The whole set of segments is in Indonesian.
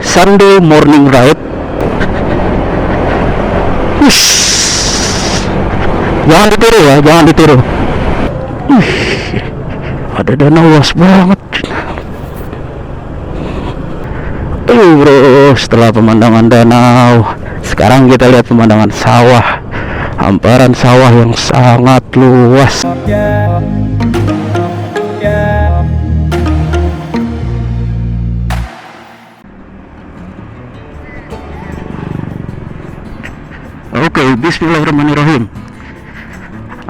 Sunday morning ride. Ush. Jangan ditiru ya, jangan ditiru. Ada danau luas banget. Bro, setelah pemandangan danau, sekarang kita lihat pemandangan sawah. Hamparan sawah yang sangat luas. Oke, bismillahirrahmanirrahim.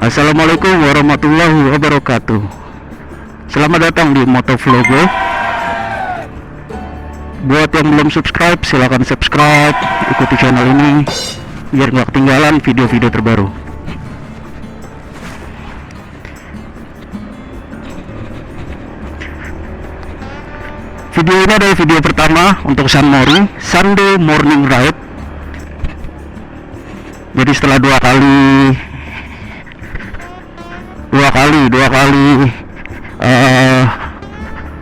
Assalamualaikum warahmatullahi wabarakatuh. Selamat datang di Motovlogo. Buat yang belum subscribe, silahkan subscribe, ikuti channel ini biar nggak ketinggalan video-video terbaru. Video ini adalah video pertama untuk San Mori, Sunday morning ride. Jadi setelah dua kali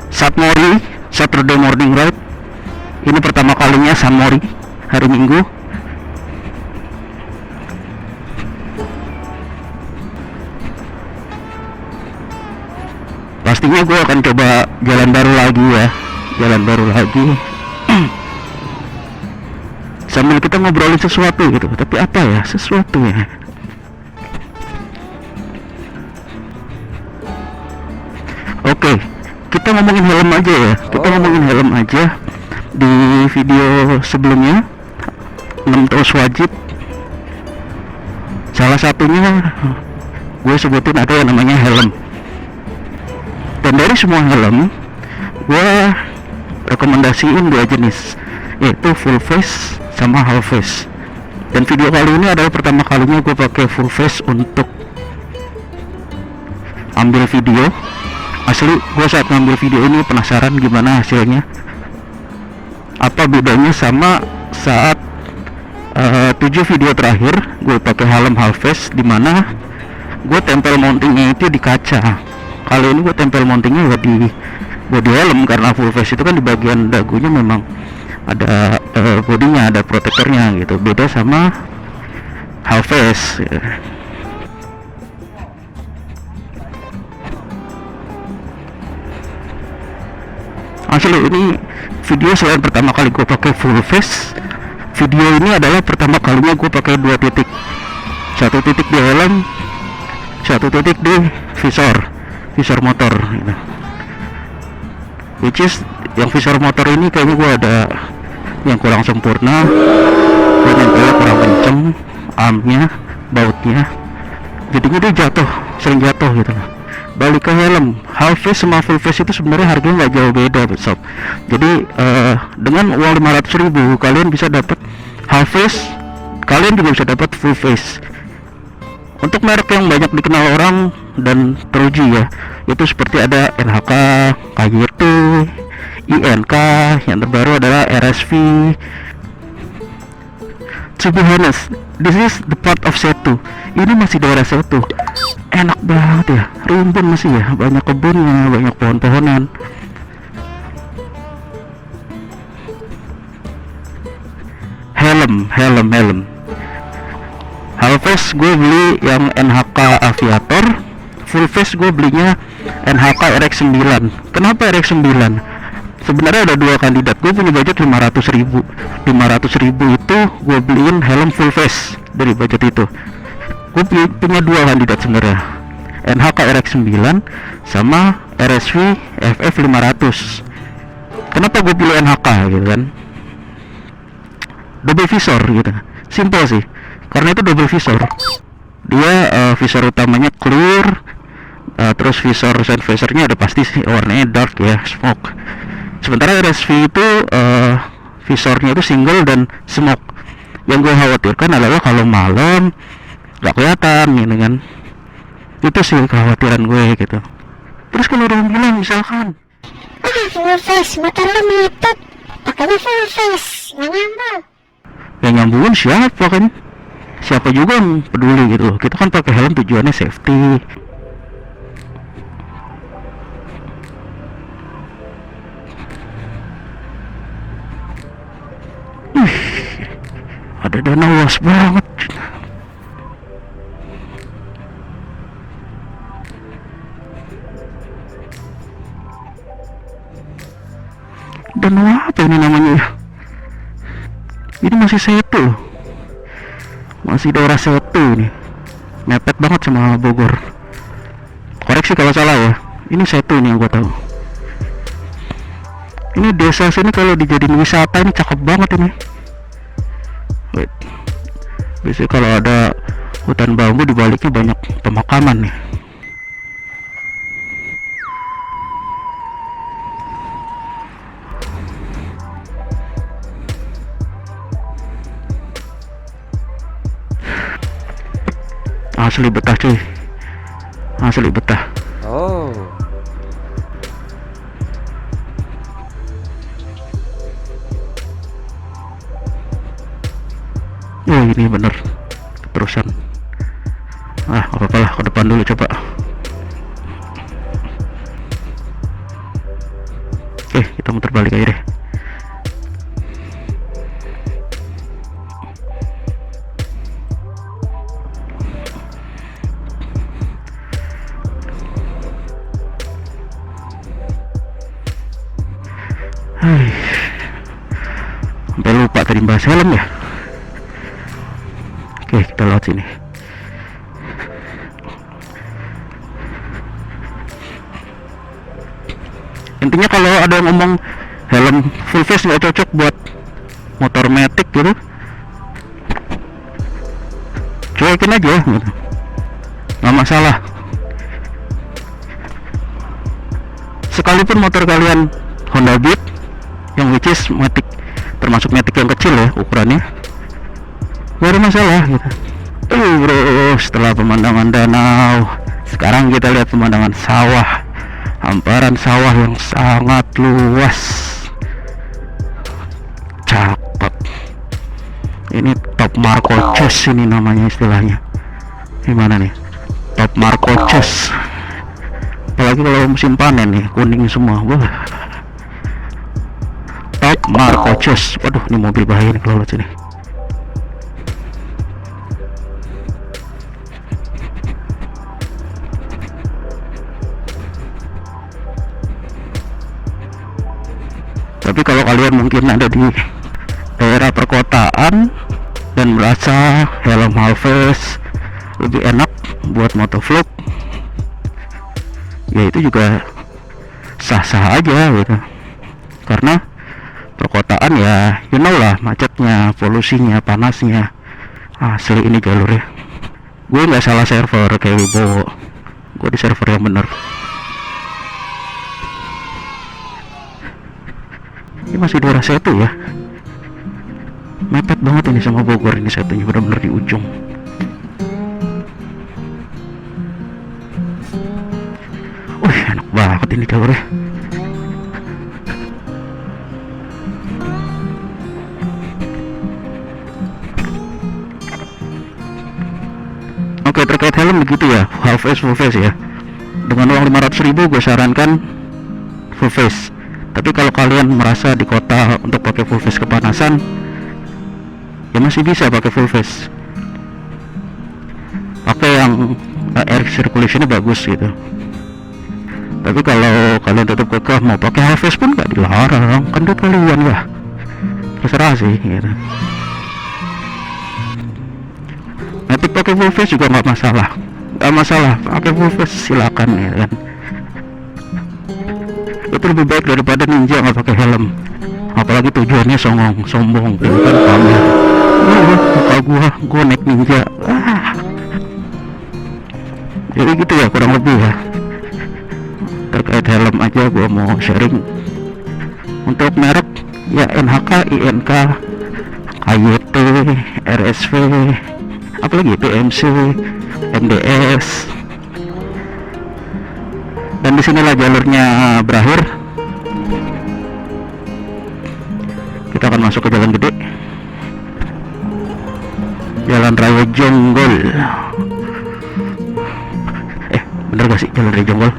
San Mori, Saturday morning ride, ini pertama kalinya San Mori hari Minggu. Pastinya gue akan coba jalan baru lagi ya, sambil kita ngobrolin sesuatu gitu. Tapi apa ya sesuatu ya? Oke, kita ngomongin helm aja ya. Di video sebelumnya 6 tools wajib, salah satunya gue sebutin ada yang namanya helm. Dan dari semua helm gue rekomendasiin dua jenis, yaitu full face sama half face. Dan video kali ini adalah pertama kalinya gue pakai full face untuk ambil video. Asli gue saat ngambil video ini penasaran gimana hasilnya, apa bedanya sama saat 7 video terakhir gue pakai helm half face, dimana gue tempel mountingnya itu di kaca. Kali ini gue tempel mountingnya di body helm, karena full face itu kan di bagian dagunya memang ada bodinya, ada protektornya gitu. Beda sama half face ya. Asli ini video selain pertama kali gue pakai full face, video ini adalah pertama kalinya gue pakai dua titik, satu titik di helm, satu titik di visor motor gitu. Which is yang visor motor ini kayaknya gue ada yang kurang sempurna, gue nempelnya kurang kenceng, armnya, bautnya, jadinya dia sering jatuh gitu loh. Balik ke helm, half face sama full face itu sebenarnya harganya nggak jauh beda sob. Jadi dengan uang 500.000 kalian bisa dapat half face, kalian juga bisa dapat full face. Untuk merek yang banyak dikenal orang dan teruji ya, itu seperti ada NHK, KYT, INK, yang terbaru adalah RSV. To be honest, this is the part of Setu. Ini masih daerah Setu, enak banget ya, rimbun masih ya, banyak kebunnya, banyak pohon-pohonan. Helm half face gue beli yang NHK Aviator, full face gue belinya NHK RX9. Kenapa RX9? Sebenarnya ada dua kandidat, gue punya budget 500.000 itu gue beliin helm full face. Dari budget itu gue punya dua kandidat sebenarnya, NHK RX9 sama RSV FF500. Kenapa gue pilih NHK gitu kan? Double visor gitu, simple sih, karena itu double visor. Dia visor utamanya clear, terus visor side visornya ada pasti sih warnanya dark ya, smoke. Sementara RSV itu visornya itu single dan smoke. Yang gue khawatirkan adalah kalau malam gak kelihatan gitu kan. Itu sih kekhawatiran gue gitu. Terus kalau orang bilang misalkan full face, motor lu meletot, pakainya full face, nggak nyambung. yang nyambungin siapa kan? Siapa juga yang peduli gitu loh. Kita kan pakai helm tujuannya safety. Ada danau luas banget. Danau apa ini namanya ya? Ini masih Setu loh. Masih daerah Setu ini. Mepet banget sama Bogor. Koreksi kalau salah ya. Ini Setu nih yang gua tahu. Ini desa sini kalau dijadiin wisata ini cakep banget ini. Wait. Biasanya kalau ada hutan bambu di baliknya banyak pemakaman nih. Asli betah cuy, asli betah. Oh. Oh ini bener terusan. Ah gak apa-apa lah, ke depan dulu coba. Oke, kita muter balik aja deh. Hai, sampai lupa tadi bahas helm ya. Oke, kita lewat sini. Intinya kalau ada yang ngomong helm full face nggak cocok buat motor matic gitu, cuekin aja gitu, nggak masalah. Sekalipun motor kalian Honda Beat, yang which is matic, termasuk matic yang kecil ya ukurannya, gak ada masalah gitu. Bro, setelah pemandangan danau, sekarang kita lihat pemandangan sawah, hamparan sawah yang sangat luas, cakep. Ini top Marco Chess ini namanya istilahnya. Gimana nih, top Marco Chess, apalagi kalau musim panen nih, kuning semua. Wah, top Marco Chess. Waduh, ini mobil bahaya nih kalau lewat sini. Tapi kalau kalian mungkin ada di daerah perkotaan dan merasa helm half face lebih enak buat motovlog, ya itu juga sah-sah aja gitu. Karena perkotaan ya you know lah, macetnya, polusinya, panasnya. Asli ini jalurnya. Gue nggak salah server kayak Wibowo, gue di server yang bener. Ini masih daerah Setu ya, mepet banget ini sama Bogor. Ini Setunya bener-bener di ujung. Wih, enak banget ini jalurnya. Oke, terkait helm begitu ya, half face full face ya. Dengan uang 500.000 gue sarankan full face. Tapi kalau kalian merasa di kota untuk pakai full face kepanasan, ya masih bisa pakai full face. Pakai yang air circulationnya bagus gitu. Tapi kalau kalian tetap kekeh mau pakai half face pun gak dilarang, kan duit kalian ya, terserah sih gitu. Matic pakai full face juga nggak masalah, pakai full face silakan ya kan. Itu lebih baik daripada ninja nggak pakai helm, apalagi tujuannya sombong gitu kan, pamer. Muka gua naik ninja. Jadi gitu ya kurang lebih ya. Terkait helm aja gua mau sharing. Untuk merek ya NHK, INK, KYT, RSV, apalagi PMC, MDS. Dan disinilah jalurnya berakhir. Kita akan masuk ke jalan gede, Jalan Raya Jonggol. Bener gak sih Jalan Raya Jonggol?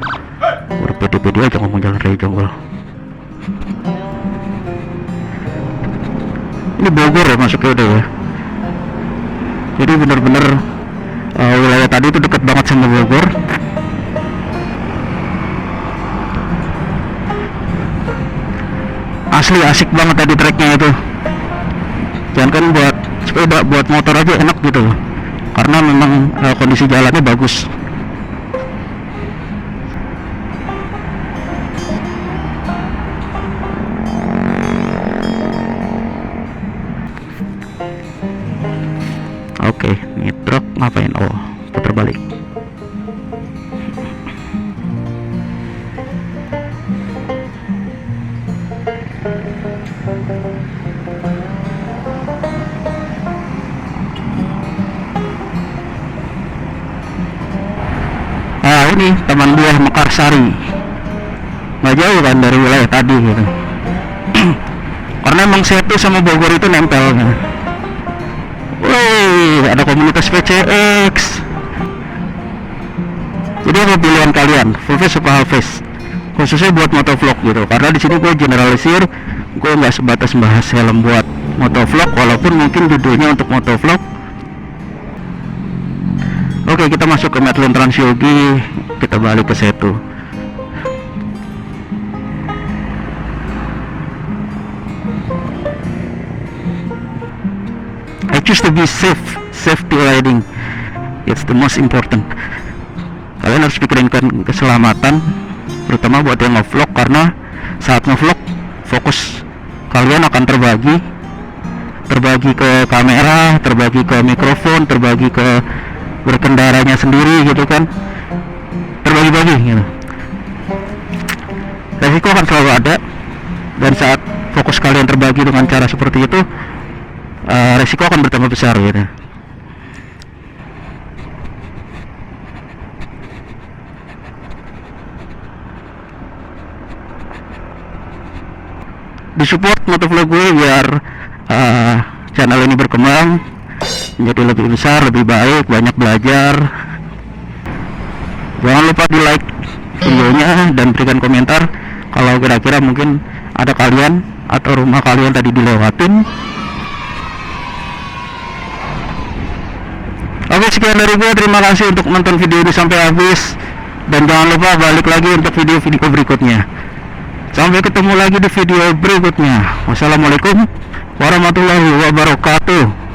Udah pede-pede aja ngomong Jalan Raya Jonggol. Ini Bogor ya masuknya udah ya. Jadi bener-bener wilayah tadi itu dekat banget sama Bogor. Asli asik banget tadi treknya itu. Jangan kan buat sepeda, buat motor aja enak gitu loh. Karena memang kondisi jalannya bagus. Oke, ini truk ngapain? Oh, putar balik. Nah, ini Taman Buah Mekarsari. Nggak jauh kan dari wilayah tadi gitu. Karena emang Setu sama Bogor itu nempel. Wih, ada komunitas PCX. Jadi apa pilihan kalian? Full face apa half face? Khususnya buat motovlog gitu. Karena di sini gue generalisir, gue nggak sebatas bahas helm buat motovlog, walaupun mungkin judulnya untuk motovlog. Oke, kita masuk ke Medlin Transyogi, kita balik ke Setu. I choose to be safe, safety riding. It's the most important. Kalian harus pikirin keselamatan, terutama buat yang nge-vlog, karena saat nge-vlog fokus kalian akan terbagi ke kamera, terbagi ke mikrofon, terbagi ke berkendaranya sendiri gitu kan, terbagi-bagi gitu. Resiko akan selalu ada, dan saat fokus kalian terbagi dengan cara seperti itu, resiko akan bertambah besar gitu. Disupport motovlog gue biar channel ini berkembang menjadi lebih besar, lebih baik, banyak belajar. Jangan lupa di like videonya dan berikan komentar kalau kira-kira mungkin ada kalian atau rumah kalian tadi dilewatin. Oke, sekian dari gue, terima kasih untuk nonton video ini sampai habis, dan jangan lupa balik lagi untuk video-video berikutnya. Sampai ketemu lagi di video berikutnya. Wassalamualaikum warahmatullahi wabarakatuh.